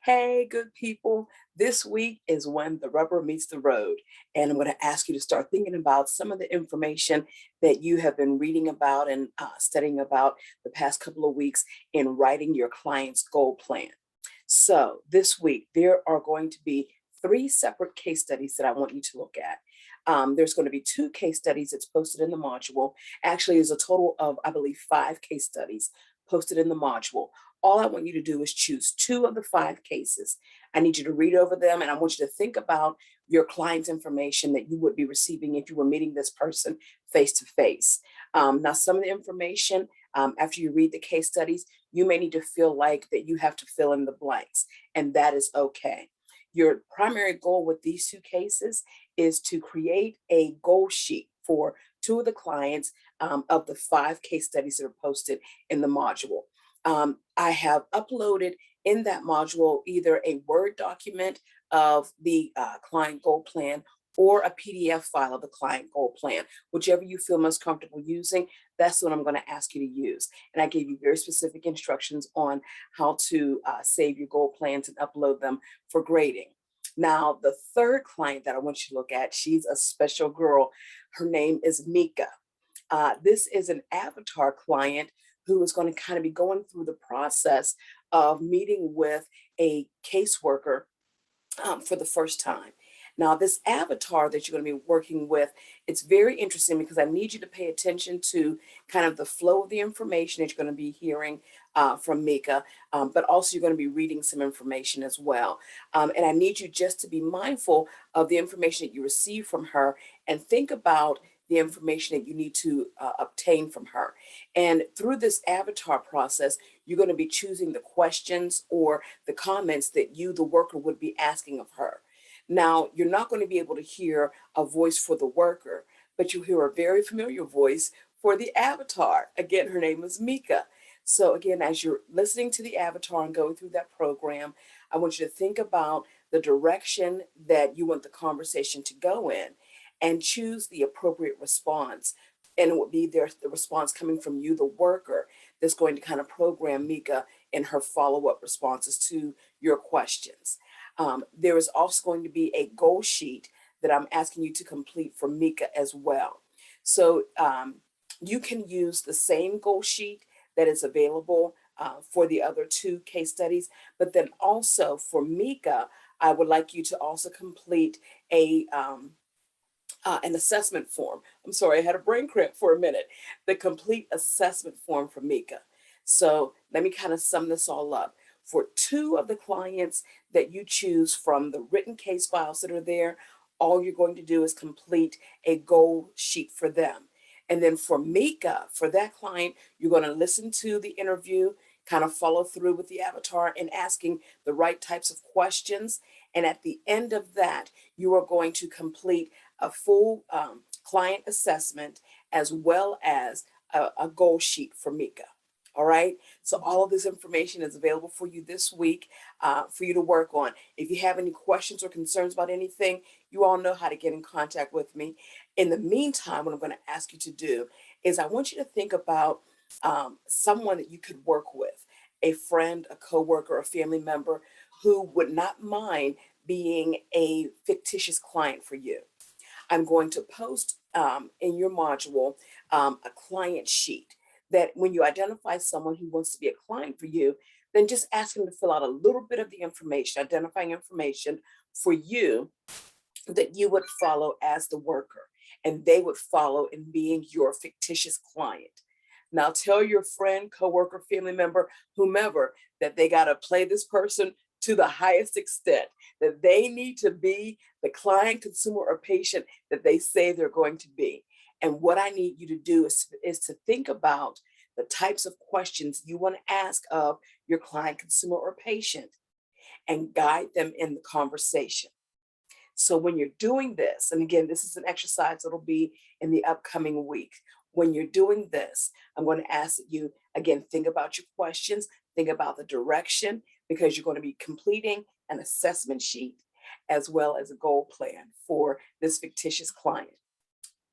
Hey, good people. This week is when the rubber meets the road. And I'm going to ask you to start thinking about some of the information that you have been reading about and studying about the past couple of weeks in writing your client's goal plan. So, this week, there are going to be three separate case studies that I want you to look at. There's going to be two case studies that's posted in the module. Actually, there's a total of, I believe, five case studies posted in the module. All I want you to do is choose two of the five cases. I need you to read over them and I want you to think about your client's information that you would be receiving if you were meeting this person face to face. Now, some of the information, after you read the case studies, you may need to feel like that you have to fill in the blanks, and that is okay. Your primary goal with these two cases is to create a goal sheet for two of the clients of the five case studies that are posted in the module. I have uploaded in that module either a Word document of the client goal plan or a PDF file of the client goal plan, whichever you feel most comfortable using. That's what I'm going to ask you to use. And I gave you very specific instructions on how to save your goal plans and upload them for grading. Now, the third client that I want you to look at, she's a special girl. Her name is Mika. This is an avatar client who is going to kind of be going through the process of meeting with a caseworker for the first time. Now, this avatar that you're going to be working with, it's very interesting because I need you to pay attention to kind of the flow of the information that you're going to be hearing from Mika, but also you're going to be reading some information as well. And I need you just to be mindful of the information that you receive from her and think about the information that you need to obtain from her. And through this avatar process, you're going to be choosing the questions or the comments that you, the worker, would be asking of her. Now, you're not going to be able to hear a voice for the worker, but you hear a very familiar voice for the avatar. Again, her name is Mika. So, again, as you're listening to the avatar and going through that program, I want you to think about the direction that you want the conversation to go in and choose the appropriate response. And it would be the response coming from you, the worker, that's going to kind of program Mika in her follow up responses to your questions. There is also going to be a goal sheet that I'm asking you to complete for Mika as well. So you can use the same goal sheet that is available for the other two case studies, but then also for Mika, I would like you to also complete an assessment form. I'm sorry, I had a brain cramp for a minute. The complete assessment form for Mika. So let me kind of sum this all up. For two of the clients that you choose from the written case files that are there, all you're going to do is complete a goal sheet for them. And then for Mika, for that client, you're going to listen to the interview, kind of follow through with the avatar and asking the right types of questions. And at the end of that, you are going to complete a full client assessment as well as a goal sheet for Mika. All right. So all of this information is available for you this week for you to work on. If you have any questions or concerns about anything, you all know how to get in contact with me. In the meantime, what I'm going to ask you to do is I want you to think about someone that you could work with, a friend, a coworker, a family member who would not mind being a fictitious client for you. I'm going to post in your module a client sheet that when you identify someone who wants to be a client for you, then just ask them to fill out a little bit of the information, identifying information for you that you would follow as the worker and they would follow in being your fictitious client. Now tell your friend, coworker, family member, whomever that they got to play this person to the highest extent, that they need to be the client, consumer, or patient that they say they're going to be. And what I need you to do is to think about the types of questions you want to ask of your client, consumer, or patient and guide them in the conversation. So when you're doing this, and again, this is an exercise that'll be in the upcoming week. When you're doing this, I'm going to ask that you, again, think about your questions, think about the direction, because you're going to be completing an assessment sheet as well as a goal plan for this fictitious client.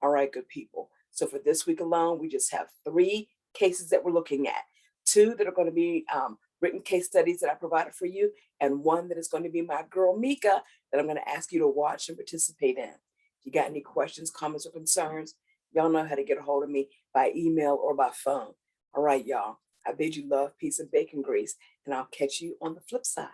All right, good people. So for this week alone, we just have three cases that we're looking at, two that are going to be written case studies that I provided for you, and one that is going to be my girl Mika that I'm going to ask you to watch and participate in. If you got any questions, comments, or concerns, y'all know how to get a hold of me by email or by phone. All right, y'all. I bid you love, peace, and bacon grease, and I'll catch you on the flip side.